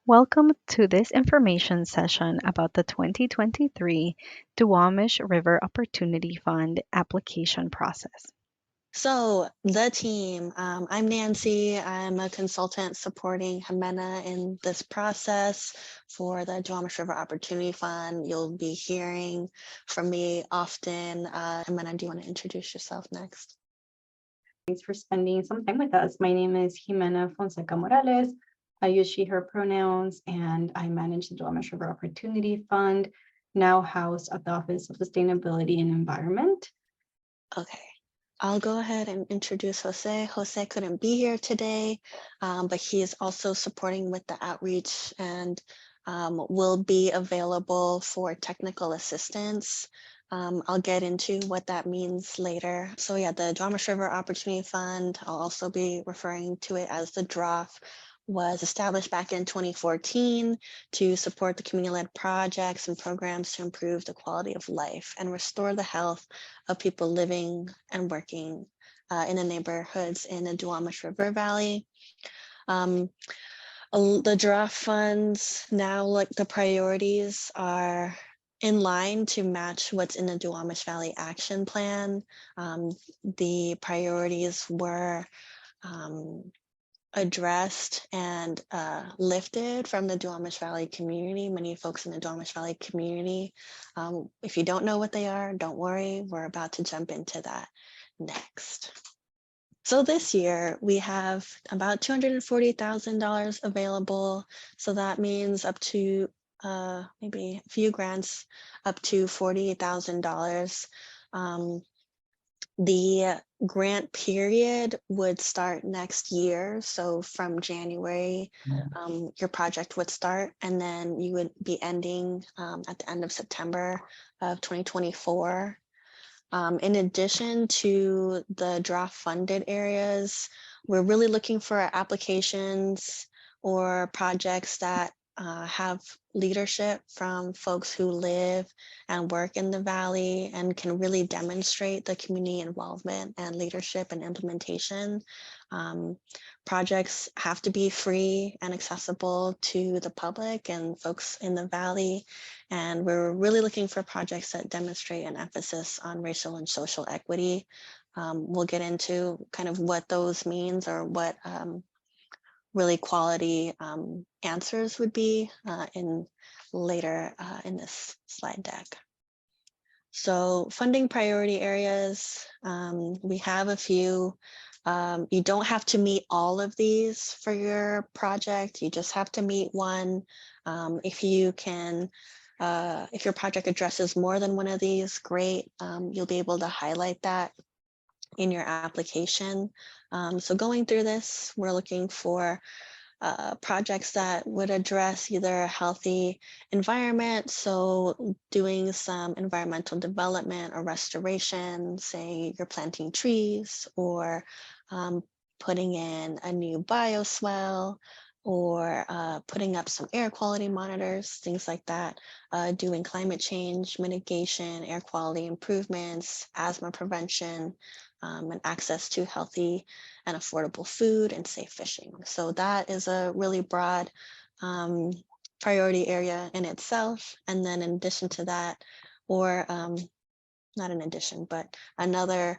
Welcome to this information session about the 2023 Duwamish River Opportunity Fund application process. So the team, I'm Nancy. I'm a consultant supporting Jimena in this process for the Duwamish River Opportunity Fund. You'll be hearing from me often. Jimena, do you want to introduce yourself next? Thanks for spending some time with us. My name is Jimena Fonseca-Morales. I use she, her pronouns, and I manage the Duwamish River Opportunity Fund, now housed at the Office of Sustainability and Environment. Okay. I'll go ahead and introduce Jose. Jose couldn't be here today, but he is also supporting with the outreach and will be available for technical assistance. I'll get into what that means later. So yeah, the Duwamish River Opportunity Fund, I'll also be referring to it as the DROF, was established back in 2014 to support the community-led projects and programs to improve the quality of life and restore the health of people living and working in the neighborhoods in the Duwamish River Valley. The draft funds now, like the priorities are in line to match what's in the Duwamish Valley Action Plan. The priorities were addressed and lifted from the Duwamish Valley community, many folks in the Duwamish Valley community. If you don't know what they are, don't worry, we're about to jump into that next. So this year we have about $240,000 available. So that means up to maybe a few grants up to $48,000. The grant period would start next year. So from January, your project would start, and then you would be ending at the end of September of 2024. In addition to the draft funded areas, we're really looking for applications or projects that have leadership from folks who live and work in the Valley and can really demonstrate the community involvement and leadership and implementation. Projects have to be free and accessible to the public and folks in the Valley. And we're really looking for projects that demonstrate an emphasis on racial and social equity. We'll get into kind of what those means or what really quality answers would be in later in this slide deck. So funding priority areas, we have a few. You don't have to meet all of these for your project. You just have to meet one. If you can, if your project addresses more than one of these, great. You'll be able to highlight that in your application. So going through this, we're looking for projects that would address either a healthy environment, so doing some environmental development or restoration, say you're planting trees or putting in a new bioswale or putting up some air quality monitors, things like that, doing climate change mitigation, air quality improvements, asthma prevention, and access to healthy and affordable food and safe fishing. So that is a really broad priority area in itself. And then in addition to that, or not in addition, but another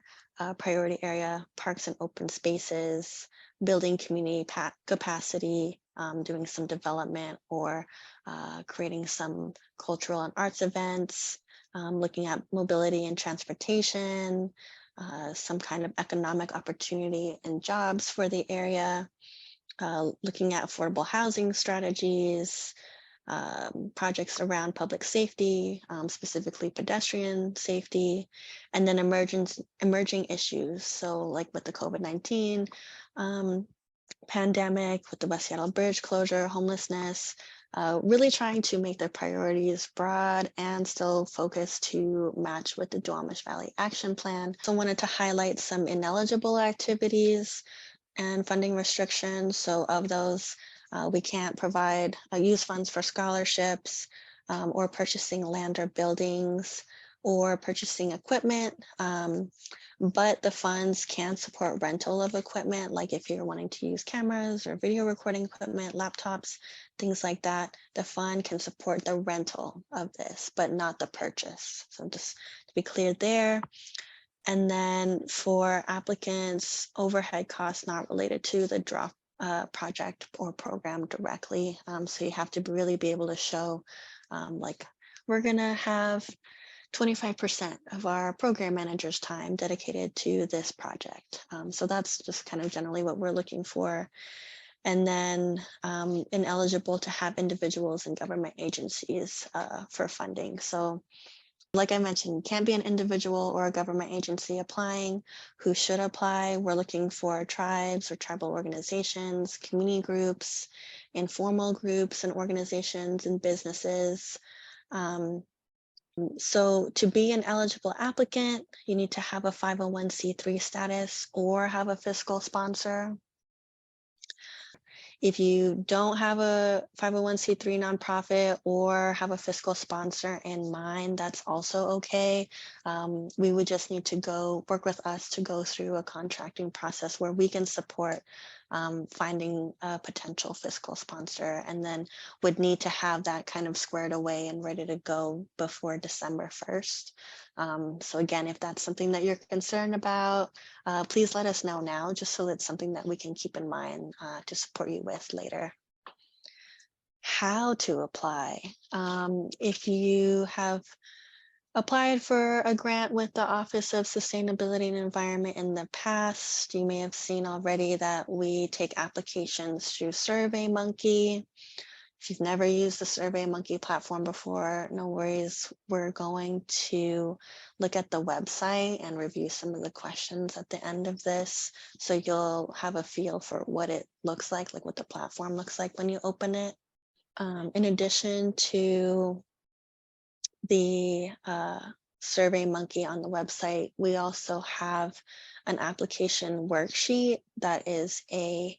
priority area, parks and open spaces, building community capacity, doing some development or creating some cultural and arts events, looking at mobility and transportation, some kind of economic opportunity and jobs for the area, looking at affordable housing strategies, projects around public safety, specifically pedestrian safety, and then emerging issues. So like with the COVID-19 pandemic, with the West Seattle Bridge closure, homelessness, really trying to make their priorities broad and still focused to match with the Duwamish Valley Action Plan. So I wanted to highlight some ineligible activities and funding restrictions. So of those, we can't provide use funds for scholarships or purchasing land or buildings or purchasing equipment, but the funds can support rental of equipment, like if you're wanting to use cameras or video recording equipment, laptops, things like that. The fund can support the rental of this, but not the purchase. So just to be clear there. And then for applicants, overhead costs not related to the draw project or program directly. So you have to really be able to show like we're gonna have 25% of our program manager's time dedicated to this project. So that's just kind of generally what we're looking for. And then ineligible to have individuals and government agencies for funding. So like I mentioned, can't be an individual or a government agency applying. Who should apply? We're looking for tribes or tribal organizations, community groups, informal groups and organizations and businesses. So to be an eligible applicant, you need to have a 501c3 status or have a fiscal sponsor. If you don't have a 501c3 nonprofit or have a fiscal sponsor in mind, that's also okay. We would just need to work with us to go through a contracting process where we can support finding a potential fiscal sponsor, and then would need to have that kind of squared away and ready to go before December 1st. So again, if that's something that you're concerned about, please let us know now, just so it's something that we can keep in mind to support you with later. How to apply. If you have applied for a grant with the Office of Sustainability and Environment in the past, you may have seen already that we take applications through SurveyMonkey. If you've never used the SurveyMonkey platform before, no worries. We're going to look at the website and review some of the questions at the end of this, so you'll have a feel for what it looks like what the platform looks like when you open it. In addition to the SurveyMonkey on the website, we also have an application worksheet that is a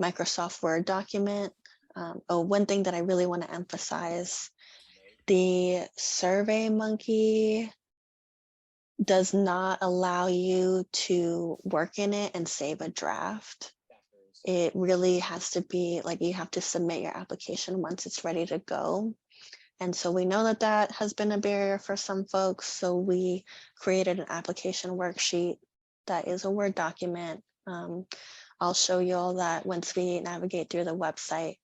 Microsoft Word document. One thing that I really want to emphasize, the SurveyMonkey does not allow you to work in it and save a draft. It really has to be like you have to submit your application once it's ready to go. And so we know that that has been a barrier for some folks. So we created an application worksheet that is a Word document. I'll show you all that once we navigate through the website.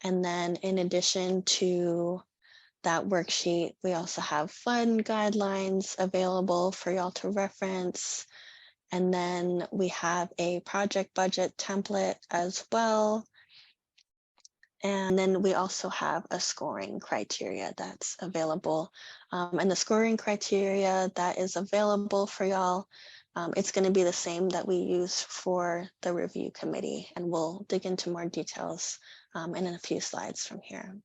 And then in addition to that worksheet, we also have fund guidelines available for y'all to reference. And then we have a project budget template as well. And then we also have a scoring criteria that's available. And the scoring criteria that is available for y'all, it's going to be the same that we use for the review committee. And we'll dig into more details in a few slides from here.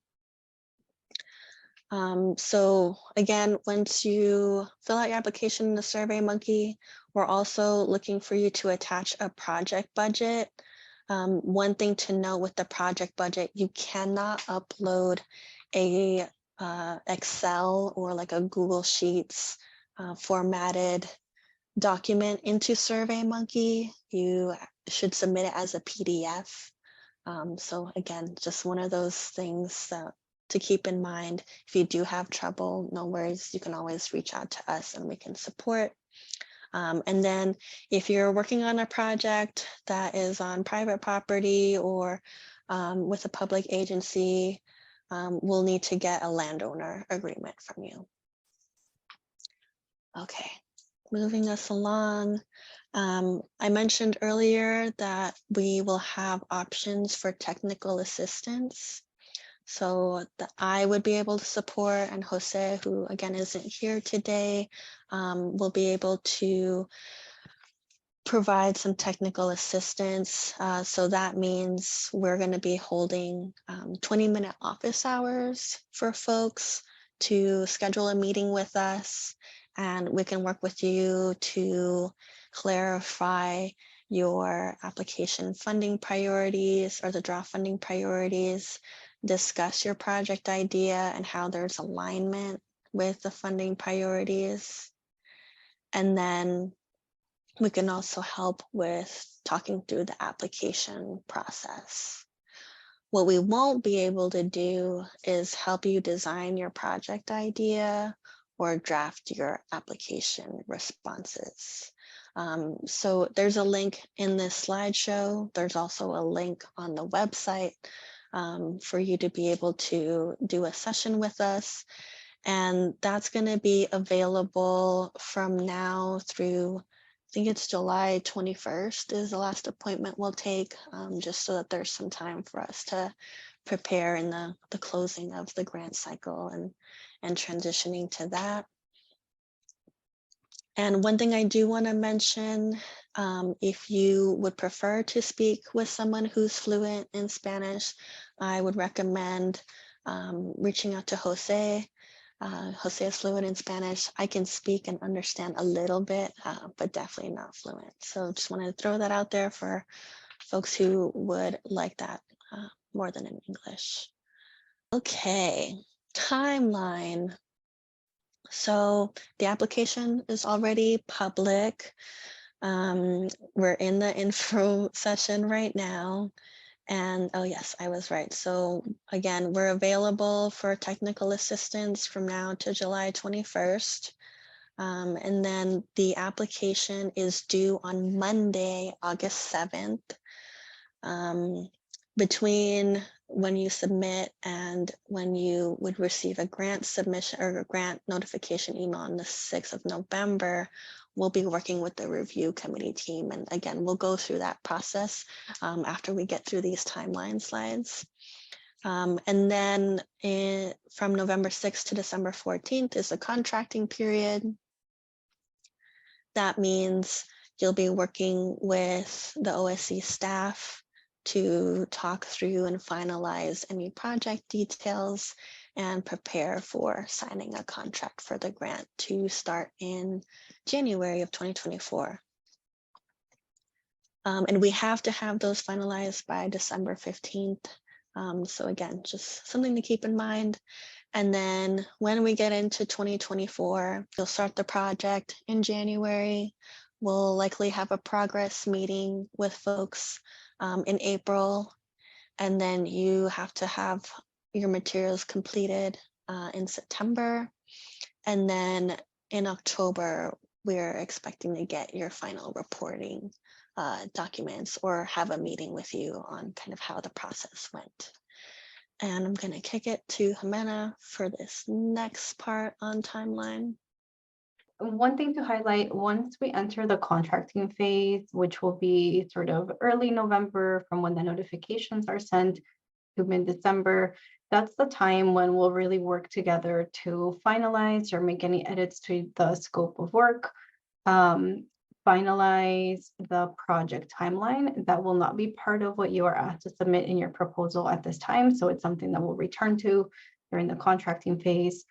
So again, once you fill out your application in the SurveyMonkey, we're also looking for you to attach a project budget. One thing to note with the project budget, you cannot upload a Excel or like a Google Sheets formatted document into SurveyMonkey. You should submit it as a PDF. So again, just one of those things that to keep in mind. If you do have trouble, no worries, you can always reach out to us and we can support. And then if you're working on a project that is on private property or with a public agency, we'll need to get a landowner agreement from you. Okay, moving us along. I mentioned earlier that we will have options for technical assistance. So I would be able to support, and Jose, who again isn't here today, will be able to provide some technical assistance. So that means we're going to be holding 20-minute office hours for folks to schedule a meeting with us, and we can work with you to clarify your application funding priorities or the draw funding priorities, discuss your project idea and how there's alignment with the funding priorities. And then we can also help with talking through the application process. What we won't be able to do is help you design your project idea or draft your application responses. So there's a link in this slideshow. There's also a link on the website for you to be able to do a session with us. And that's going to be available from now through, I think it's July 21st is the last appointment we'll take, just so that there's some time for us to prepare in the closing of the grant cycle and transitioning to that. And one thing I do want to mention, if you would prefer to speak with someone who's fluent in Spanish, I would recommend reaching out to Jose. Jose is fluent in Spanish. I can speak and understand a little bit, but definitely not fluent. So just wanted to throw that out there for folks who would like that more than in English. Okay, timeline. So the application is already public. We're in the info session right now. And oh yes, I was right. So again, we're available for technical assistance from now to July 21st. And then the application is due on Monday, August 7th. Between when you submit and when you would receive a grant submission or a grant notification email on the 6th of November, we'll be working with the review committee team. And again, we'll go through that process after we get through these timeline slides. And then from November 6th to December 14th is the contracting period. That means you'll be working with the OSC staff to talk through and finalize any project details and prepare for signing a contract for the grant to start in January of 2024. And we have to have those finalized by December 15th. So again, just something to keep in mind. And then when we get into 2024, you'll start the project in January. We'll likely have a progress meeting with folks in April. And then you have to have your materials completed in September. And then in October, we're expecting to get your final reporting documents or have a meeting with you on kind of how the process went. And I'm going to kick it to Jimena for this next part on timeline. One thing to highlight, once we enter the contracting phase, which will be sort of early November from when the notifications are sent to mid-December, that's the time when we'll really work together to finalize or make any edits to the scope of work, finalize the project timeline. That will not be part of what you are asked to submit in your proposal at this time. So it's something that we'll return to during the contracting phase.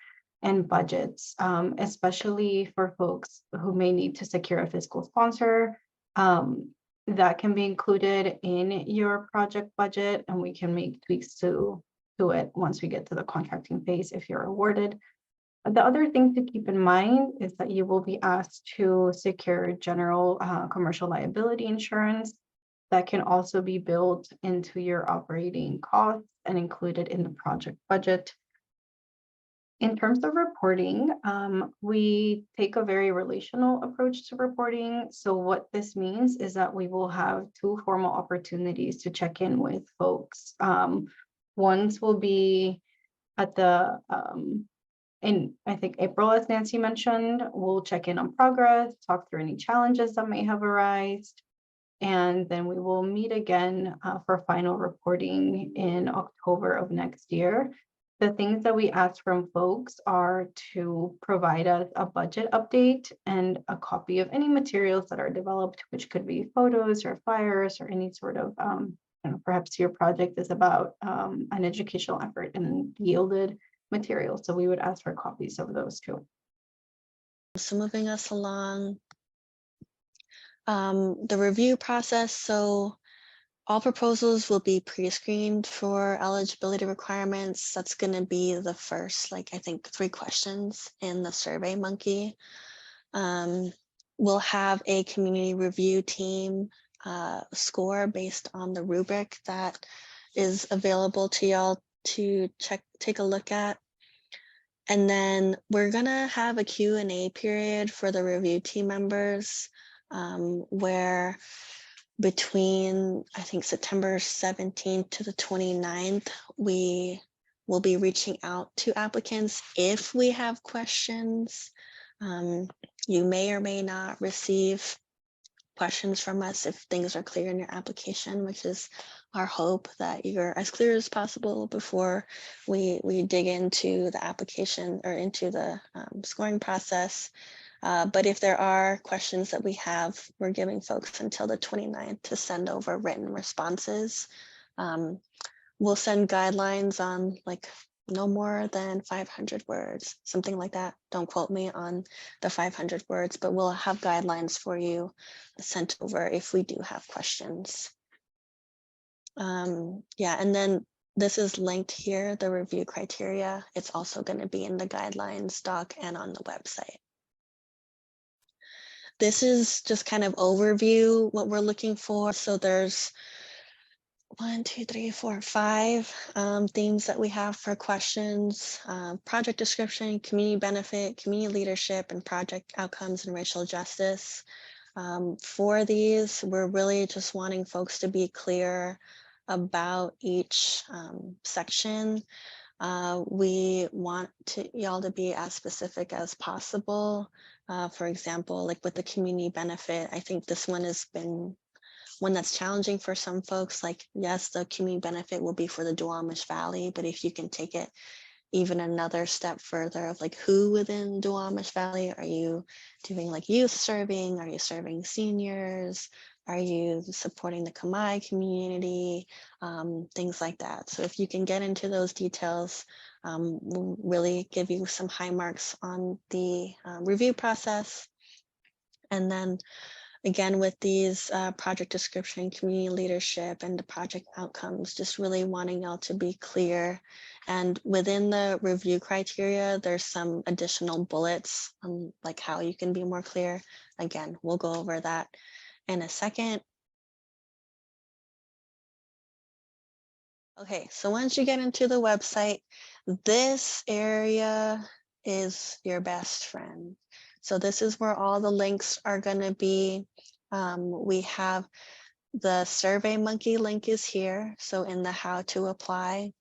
And budgets, especially for folks who may need to secure a fiscal sponsor. That can be included in your project budget, and we can make tweaks to it once we get to the contracting phase if you're awarded. The other thing to keep in mind is that you will be asked to secure general commercial liability insurance that can also be built into your operating costs and included in the project budget. In terms of reporting, we take a very relational approach to reporting. So what this means is that we will have two formal opportunities to check in with folks. Ones will be at the, in I think April, as Nancy mentioned, we'll check in on progress, talk through any challenges that may have arisen. And then we will meet again for final reporting in October of next year. The things that we ask from folks are to provide us a budget update and a copy of any materials that are developed, which could be photos or flyers or any sort of, perhaps your project is about an educational effort and yielded materials. So we would ask for copies of those too. So moving us along, the review process. So All proposals will be pre-screened for eligibility requirements. That's going to be the first, I think 3 questions in the Survey Monkey. We'll have a community review team score based on the rubric that is available to y'all to take a look at. And then we're gonna have a Q&A period for the review team members where between, I think, September 17th to the 29th, we will be reaching out to applicants if we have questions. You may or may not receive questions from us if things are clear in your application, which is our hope, that you're as clear as possible before we dig into the application or into the scoring process. But if there are questions that we have, we're giving folks until the 29th to send over written responses. We'll send guidelines on no more than 500 words, something like that. Don't quote me on the 500 words, but we'll have guidelines for you sent over if we do have questions. Yeah, and then this is linked here, the review criteria. It's also going to be in the guidelines doc and on the website. This is just kind of overview what we're looking for. So there's 1, 2, 3, 4, 5 themes that we have for questions: project description, community benefit, community leadership, and project outcomes and racial justice. For these, we're really just wanting folks to be clear about each section. We want y'all to be as specific as possible. For example, with the community benefit, I think this one has been one that's challenging for some folks. Yes, the community benefit will be for the Duwamish Valley, but if you can take it even another step further of who within Duwamish Valley, are you doing youth serving? Are you serving seniors? Are you supporting the Kamai community? Things like that. So if you can get into those details, we'll really give you some high marks on the review process. And then again, with these project description, community leadership, and the project outcomes, just really wanting y'all to be clear. And within the review criteria, there's some additional bullets on how you can be more clear. Again, we'll go over that in a second. Okay, so once you get into the website, this area is your best friend. So this is where all the links are going to be. We have the Survey Monkey link is here. So in the how to apply,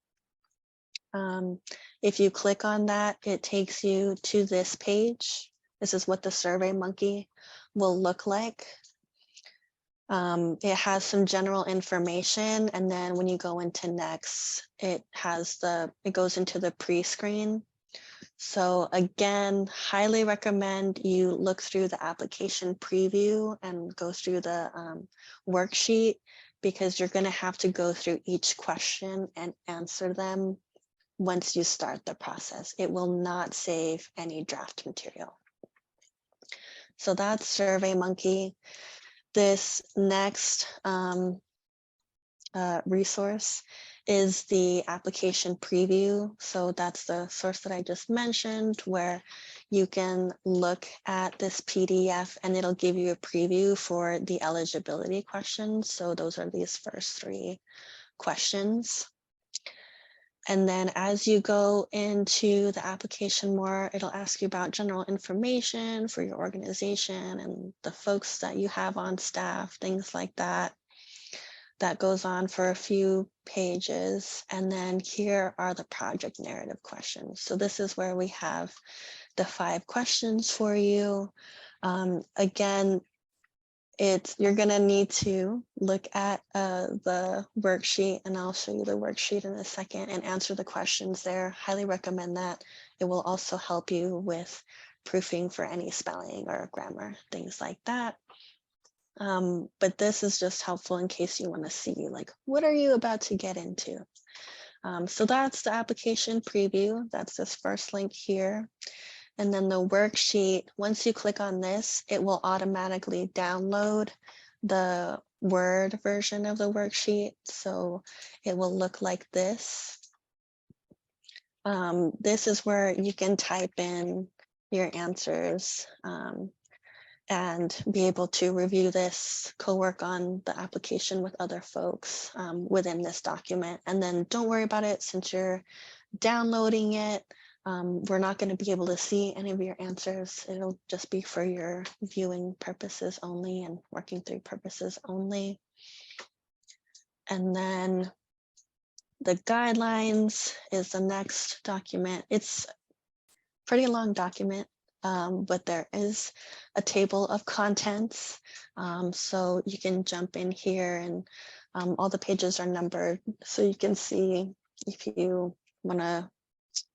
if you click on that, it takes you to this page. This is what the Survey Monkey will look like. It has some general information, and then when you go into next, it goes into the pre-screen. So again, highly recommend you look through the application preview and go through the worksheet, because you're going to have to go through each question and answer them once you start the process. It will not save any draft material. So that's Survey Monkey. This next resource is the application preview. So that's the source that I just mentioned, where you can look at this PDF and it'll give you a preview for the eligibility questions. So those are these first 3 questions. And then as you go into the application more, it'll ask you about general information for your organization and the folks that you have on staff, things like that. That goes on for a few pages. And then here are the project narrative questions. So this is where we have the 5 questions for you. Again, you're going to need to look at the worksheet, and I'll show you the worksheet in a second, and answer the questions there. Highly recommend that. It will also help you with proofing for any spelling or grammar, things like that. But this is just helpful in case you want to see what are you about to get into. So that's the application preview. That's this first link here. And then the worksheet, once you click on this, it will automatically download the Word version of the worksheet. So it will look like this. This is where you can type in your answers and be able to review this, co-work on the application with other folks within this document. And then don't worry about it since you're downloading it. We're not going to be able to see any of your answers. It'll just be for your viewing purposes only and working through purposes only. And then the guidelines is the next document. It's a pretty long document, but there is a table of contents. So you can jump in here and all the pages are numbered. So you can see if you want to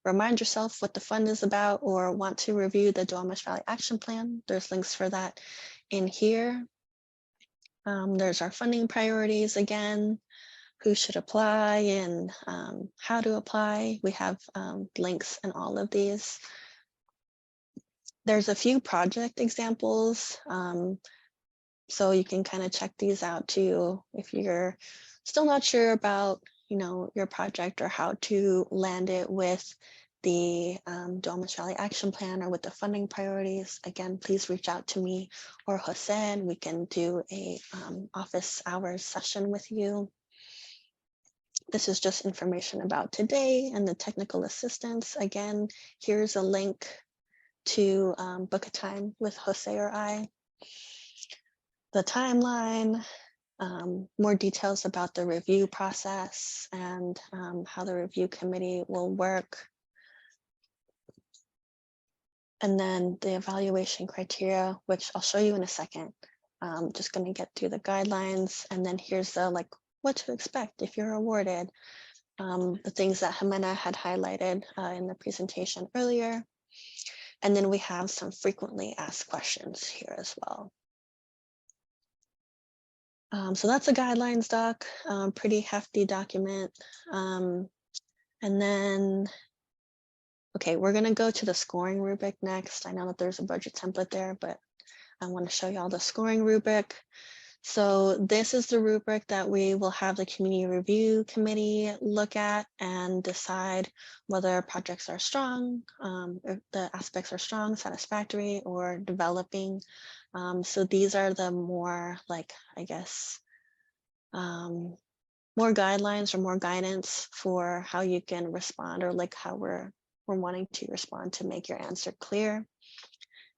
remind yourself what the fund is about or want to review the Duwamish Valley Action Plan, there's links for that in here. There's our funding priorities again, who should apply and how to apply. We have links in all of these. There's a few project examples, so you can kind of check these out too if you're still not sure about your project or how to land it with the Duwamish Valley Action Plan or with the funding priorities. Again, please reach out to me or Jose and we can do a office hours session with you. This is just information about today and the technical assistance. Again, here's a link to book a time with Jose or I. The timeline, more details about the review process and how the review committee will work. And then the evaluation criteria, which I'll show you in a second. Just going to get through the guidelines. And then here's the what to expect if you're awarded. The things that Jimena had highlighted in the presentation earlier. And then we have some frequently asked questions here as well. So that's a guidelines doc, pretty hefty document. And then, okay, we're gonna go to the scoring rubric next. I know that there's a budget template there, but I wanna show you all the scoring rubric. So this is the rubric that we will have the community review committee look at and decide whether projects are strong, if the aspects are strong, satisfactory, or developing. So these are the more I guess, more guidelines or more guidance for how you can respond or how we're wanting to respond to make your answer clear.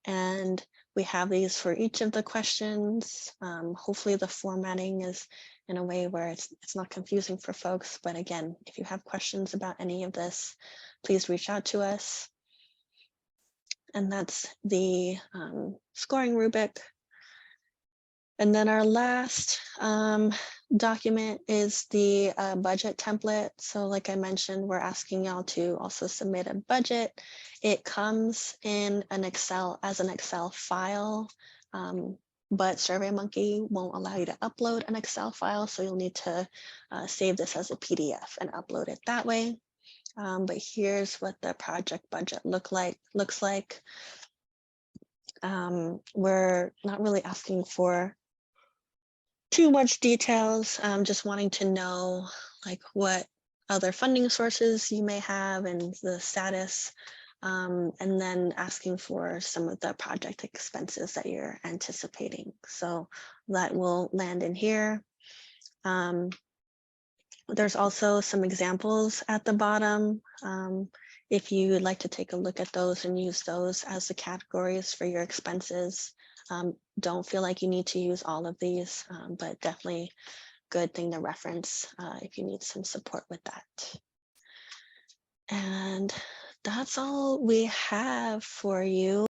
And we have these for each of the questions. Hopefully the formatting is in a way where it's not confusing for folks. But again, if you have questions about any of this, please reach out to us. And that's the scoring rubric. And then our last document is the budget template. So like I mentioned, we're asking y'all to also submit a budget. It comes in an Excel as an Excel file, but SurveyMonkey won't allow you to upload an Excel file. So you'll need to save this as a PDF and upload it that way. But here's what the project budget looks like. We're not really asking for too much details, just wanting to know what other funding sources you may have and the status, and then asking for some of the project expenses that you're anticipating. So that will land in here. There's also some examples at the bottom. If you would like to take a look at those and use those as the categories for your expenses. Don't feel like you need to use all of these, but definitely good thing to reference if you need some support with that. And that's all we have for you.